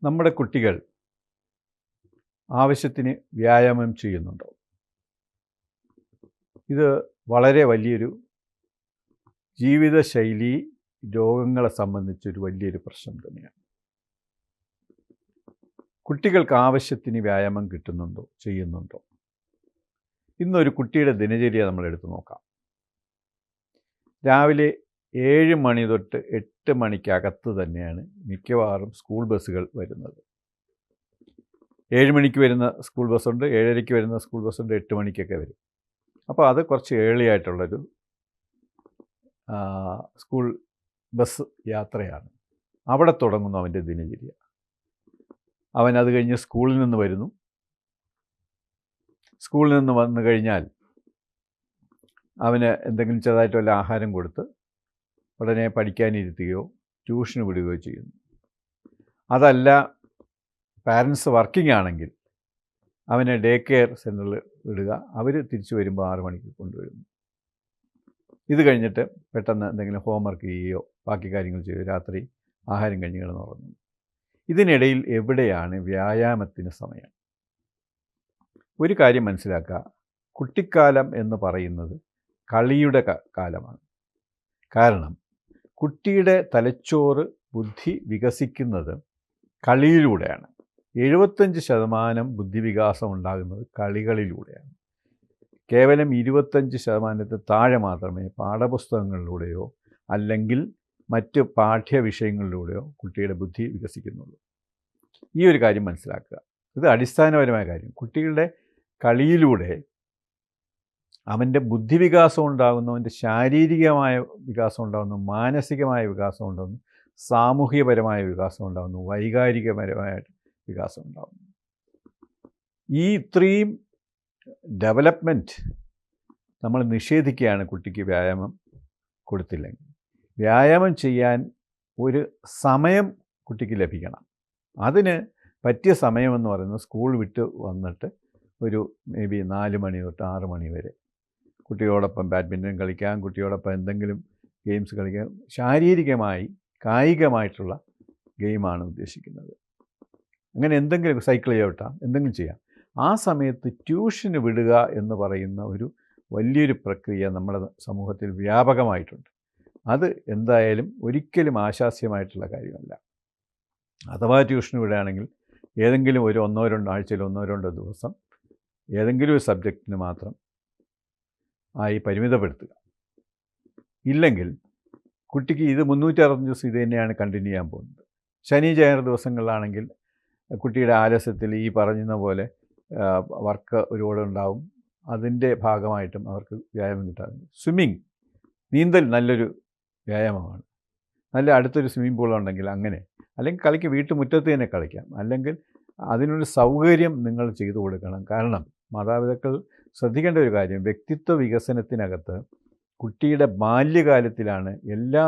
നമ്മുടെ കുട്ടികൾ ആവശ്യത്തിന് വ്യായാമം ചെയ്യുന്നുണ്ടോ? ഇത് വളരെ വലിയൊരു ജീവിതശൈലി രോഗങ്ങളെ സംബന്ധിച്ചൊരു വലിയൊരു പ്രശ്നം തന്നെയാണ്. കുട്ടികൾക്ക് ആവശ്യത്തിന് വ്യായാമം കിട്ടുന്നുണ്ടോ, ചെയ്യുന്നുണ്ടോ? ഇന്നൊരു കുട്ടിയുടെ ദിനചര്യ നമ്മൾ എടുത്തു നോക്കാം. രാവിലെ 7 മണി തൊട്ട് 8 മണിക്കകത്ത് തന്നെയാണ് മിക്കവാറും സ്കൂൾ ബസ്സുകൾ വരുന്നത്. 7 മണിക്ക് വരുന്ന സ്കൂൾ ബസ്സുണ്ട്, 7:30 വരുന്ന സ്കൂൾ ബസ്സുണ്ട്, 8 മണിക്കൊക്കെ വരും. അപ്പോൾ അത് കുറച്ച് ഏർലി ആയിട്ടുള്ളൊരു സ്കൂൾ ബസ് യാത്രയാണ്. അവിടെ തുടങ്ങുന്നു അവൻ്റെ ദിനചര്യ. അവൻ അത് കഴിഞ്ഞ് സ്കൂളിൽ നിന്ന് വരുന്നു. സ്കൂളിൽ നിന്ന് വന്നു കഴിഞ്ഞാൽ അവന് എന്തെങ്കിലും ചെറുതായിട്ട് വല്ല ആഹാരം കൊടുത്ത് ഉടനെ പഠിക്കാനിരുത്തുകയോ ട്യൂഷന് വിടുകയോ ചെയ്യുന്നു. അതല്ല, പാരൻസ് വർക്കിംഗ് ആണെങ്കിൽ അവനെ ഡേ കെയർ സെൻ്ററിൽ വിടുക. അവർ തിരിച്ചു വരുമ്പോൾ 6 മണിക്ക് കൊണ്ടുവരുന്നു. ഇത് കഴിഞ്ഞിട്ട് പെട്ടെന്ന് എന്തെങ്കിലും ഹോംവർക്ക് ചെയ്യുകയോ ബാക്കി കാര്യങ്ങൾ ചെയ്യുകയോ രാത്രി ആഹാരം കഴിഞ്ഞ് കിടന്നുറങ്ങുന്നു. ഇതിനിടയിൽ എവിടെയാണ് വ്യായാമത്തിന് സമയം? ഒരു കാര്യം മനസ്സിലാക്കുക, കുട്ടിക്കാലം എന്ന് പറയുന്നത് കളിയുടെ കാലമാണ്. കാരണം കുട്ടിയുടെ തലച്ചോറ് ബുദ്ധി വികസിക്കുന്നത് കളിയിലൂടെയാണ്. 75% ബുദ്ധിവികാസം ഉണ്ടാകുന്നത് കളികളിലൂടെയാണ്. കേവലം 25% താഴെ മാത്രമേ പാഠപുസ്തകങ്ങളിലൂടെയോ അല്ലെങ്കിൽ മറ്റ് പാഠ്യവിഷയങ്ങളിലൂടെയോ കുട്ടിയുടെ ബുദ്ധി വികസിക്കുന്നുള്ളൂ. ഈ ഒരു കാര്യം മനസ്സിലാക്കുക. ഇത് അടിസ്ഥാനപരമായ കാര്യം. കുട്ടികളുടെ കളിയിലൂടെ അവൻ്റെ ബുദ്ധിവികാസം ഉണ്ടാകുന്നു, അവൻ്റെ ശാരീരികമായ വികാസം ഉണ്ടാകുന്നു, മാനസികമായ വികാസം ഉണ്ടാകുന്നു, സാമൂഹികപരമായ വികാസം ഉണ്ടാകുന്നു, വൈകാരികപരമായ വികാസം ഉണ്ടാകുന്നു. ഈ ഇത്രയും ഡെവലപ്മെൻറ്റ് നമ്മൾ നിഷേധിക്കുകയാണ് കുട്ടിക്ക് വ്യായാമം കൊടുത്തില്ലെങ്കിൽ. വ്യായാമം ചെയ്യാൻ ഒരു സമയം കുട്ടിക്ക് ലഭിക്കണം. അതിന് പറ്റിയ സമയമെന്ന് പറയുന്നത് സ്കൂൾ വിട്ട് വന്നിട്ട് ഒരു മേ ബി 4 മണി തൊട്ട് 6 മണി വരെ കുട്ടിയോടൊപ്പം ബാഡ്മിൻ്റൺ കളിക്കാം, കുട്ടിയോടൊപ്പം എന്തെങ്കിലും ഗെയിംസ് കളിക്കാം. ശാരീരികമായി കായികമായിട്ടുള്ള ഗെയിമാണ് ഉദ്ദേശിക്കുന്നത്. അങ്ങനെ എന്തെങ്കിലും സൈക്കിൾ ചവിട്ടാം, എന്തെങ്കിലും ചെയ്യാം. ആ സമയത്ത് ട്യൂഷന് വിടുക എന്ന് പറയുന്ന ഒരു വലിയൊരു പ്രക്രിയ നമ്മുടെ സമൂഹത്തിൽ വ്യാപകമായിട്ടുണ്ട്. അത് എന്തായാലും ഒരിക്കലും ആശാസ്യമായിട്ടുള്ള കാര്യമല്ല. അഥവാ ട്യൂഷന് വിടുകയാണെങ്കിൽ ഏതെങ്കിലും ഒരു ആഴ്ചയിൽ 1-2 ദിവസം ഏതെങ്കിലും ഒരു സബ്ജക്റ്റിന് മാത്രം ആയി പരിമിതപ്പെടുത്തുക. ഇല്ലെങ്കിൽ കുട്ടിക്ക് ഇത് 365 ദിവസം ഇത് തന്നെയാണ് കണ്ടിന്യൂ ചെയ്യാൻ പോകുന്നത്. ശനി ഞായർ ദിവസങ്ങളിലാണെങ്കിൽ കുട്ടിയുടെ ആലസ്യത്തിൽ ഈ പറയുന്ന പോലെ വർക്ക് ഒരുപാട് ഉണ്ടാവും. അതിൻ്റെ ഭാഗമായിട്ടും അവർക്ക് വ്യായാമം കിട്ടാറുണ്ട്. സ്വിമ്മിങ്, നീന്തൽ നല്ലൊരു വ്യായാമമാണ്. നല്ല അടുത്തൊരു സ്വിമ്മിംഗ് പൂളുണ്ടെങ്കിൽ അങ്ങനെ, അല്ലെങ്കിൽ കളിക്ക് വീട്ടുമുറ്റത്ത് തന്നെ കളിക്കാം. അല്ലെങ്കിൽ അതിനൊരു സൗകര്യം നിങ്ങൾ ചെയ്തു കൊടുക്കണം. കാരണം മാതാപിതാക്കൾ ശ്രദ്ധിക്കേണ്ട ഒരു കാര്യം, വ്യക്തിത്വ വികസനത്തിനകത്ത് കുട്ടിയുടെ ബാല്യകാലത്തിലാണ് എല്ലാ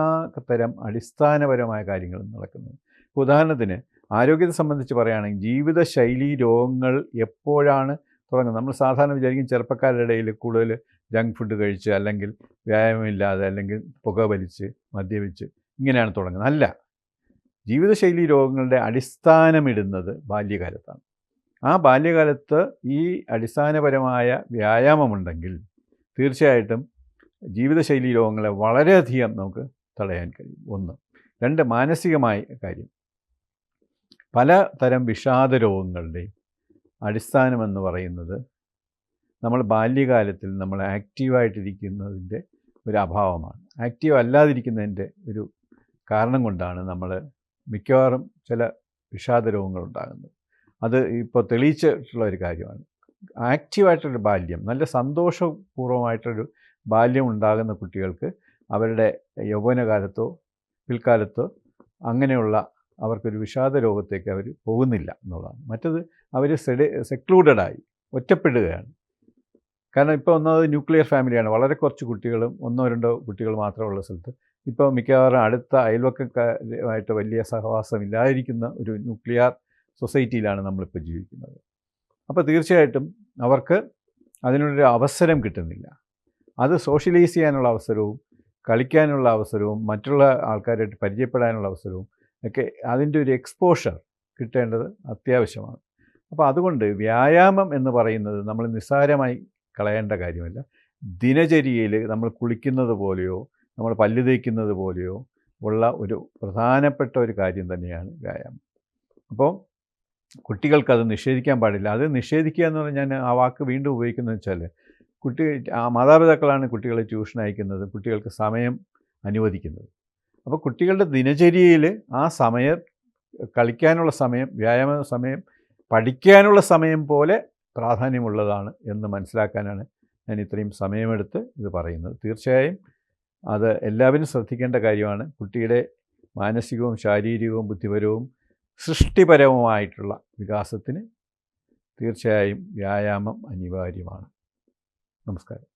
തരം അടിസ്ഥാനപരമായ കാര്യങ്ങളും നടക്കുന്നത്. ഉദാഹരണത്തിന് ആരോഗ്യത്തെ സംബന്ധിച്ച് പറയുകയാണെങ്കിൽ ജീവിതശൈലി രോഗങ്ങൾ എപ്പോഴാണ് തുടങ്ങുന്നത്? നമ്മൾ സാധാരണ വിചാരിക്കും ചെറുപ്പക്കാരുടെ ഇടയിൽ കൂടുതൽ ജങ്ക് ഫുഡ് കഴിച്ച്, അല്ലെങ്കിൽ വ്യായാമമില്ലാതെ, അല്ലെങ്കിൽ പുകവലിച്ച്, മദ്യപിച്ച് ഇങ്ങനെയാണ് തുടങ്ങുന്നത്. അല്ല, ജീവിതശൈലി രോഗങ്ങളുടെ അടിസ്ഥാനമിടുന്നത് ബാല്യകാലത്താണ്. ആ ബാല്യകാലത്ത് ഈ അടിസ്ഥാനപരമായ വ്യായാമമുണ്ടെങ്കിൽ തീർച്ചയായിട്ടും ജീവിതശൈലി രോഗങ്ങളെ വളരെയധികം നമുക്ക് തടയാൻ കഴിയും. 1. 2, മാനസികമായ കാര്യം. പല തരം വിഷാദ രോഗങ്ങളുടെയും അടിസ്ഥാനമെന്ന് പറയുന്നത് നമ്മൾ ബാല്യകാലത്തിൽ നമ്മൾ ആക്റ്റീവായിട്ടിരിക്കുന്നതിൻ്റെ ഒരു അഭാവമാണ്. ആക്റ്റീവ് അല്ലാതിരിക്കുന്നതിൻ്റെ ഒരു കാരണം കൊണ്ടാണ് നമ്മൾ മിക്കവാറും ചില വിഷാദ രോഗങ്ങളുണ്ടാകുന്നത്. അത് ഇപ്പോൾ തെളിയിച്ചിട്ടുള്ള ഒരു കാര്യമാണ്. ആക്റ്റീവായിട്ടൊരു ബാല്യം, നല്ല സന്തോഷപൂർവ്വമായിട്ടൊരു ബാല്യം ഉണ്ടാകുന്ന കുട്ടികൾക്ക് അവരുടെ യൗവനകാലത്തോ പിൽക്കാലത്തോ അങ്ങനെയുള്ള അവർക്കൊരു വിഷാദ രോഗത്തേക്ക് അവർ പോകുന്നില്ല എന്നുള്ളതാണ്. മറ്റത് അവർ സെക്ലൂഡഡായി ഒറ്റപ്പെടുകയാണ്. കാരണം ഇപ്പോൾ ഒന്നാമത് ന്യൂക്ലിയർ ഫാമിലിയാണ്. വളരെ കുറച്ച് കുട്ടികളും 1-2 കുട്ടികൾ മാത്രമുള്ള സ്ഥലത്ത് ഇപ്പോൾ മിക്കവാറും അടുത്ത അയൽവക്കക്കാരുമായിട്ട് വലിയ സഹവാസമില്ലാതിരിക്കുന്ന ഒരു ന്യൂക്ലിയർ സൊസൈറ്റിയിലാണ് നമ്മളിപ്പോൾ ജീവിക്കുന്നത്. അപ്പോൾ തീർച്ചയായിട്ടും അവർക്ക് അതിനുള്ളൊരു അവസരം കിട്ടുന്നില്ല. അത് സോഷ്യലൈസ് ചെയ്യാനുള്ള അവസരവും കളിക്കാനുള്ള അവസരവും മറ്റുള്ള ആൾക്കാരായിട്ട് പരിചയപ്പെടാനുള്ള അവസരവും ഒക്കെ അതിൻ്റെ ഒരു എക്സ്പോഷർ കിട്ടേണ്ടത് അത്യാവശ്യമാണ്. അപ്പോൾ അതുകൊണ്ട് വ്യായാമം എന്ന് പറയുന്നത് നമ്മൾ നിസ്സാരമായി കളയേണ്ട കാര്യമല്ല. ദിനചര്യയിൽ നമ്മൾ കുളിക്കുന്നത് പോലെയോ നമ്മൾ പല്ല് തേക്കുന്നത് പോലെയോ ഉള്ള ഒരു പ്രധാനപ്പെട്ട ഒരു കാര്യം തന്നെയാണ് വ്യായാമം. അപ്പോൾ കുട്ടികൾക്കത് നിഷേധിക്കാൻ പാടില്ല. അത് നിഷേധിക്കുക എന്ന് പറഞ്ഞാൽ ഞാൻ ആ വാക്ക് വീണ്ടും ഉപയോഗിക്കുന്നത് വെച്ചാൽ മാതാപിതാക്കളാണ് കുട്ടികളെ ട്യൂഷൻ അയക്കുന്നത്, കുട്ടികൾക്ക് സമയം അനുവദിക്കുന്നത്. അപ്പോൾ കുട്ടികളുടെ ദിനചര്യയിൽ ആ സമയം, കളിക്കാനുള്ള സമയം, വ്യായാമ സമയം, പഠിക്കാനുള്ള സമയം പോലെ പ്രാധാന്യമുള്ളതാണ് എന്ന് മനസ്സിലാക്കാനാണ് ഞാൻ ഇത്രയും സമയമെടുത്ത് ഇത് പറയുന്നത്. തീർച്ചയായും അത് എല്ലാവരും ശ്രദ്ധിക്കേണ്ട കാര്യമാണ്. കുട്ടിയുടെ മാനസികവും ശാരീരികവും ബുദ്ധിപരവും സൃഷ്ടിപരവുമായിട്ടുള്ള വികാസത്തിന് തീർച്ചയായും വ്യായാമം അനിവാര്യമാണ്. നമസ്കാരം.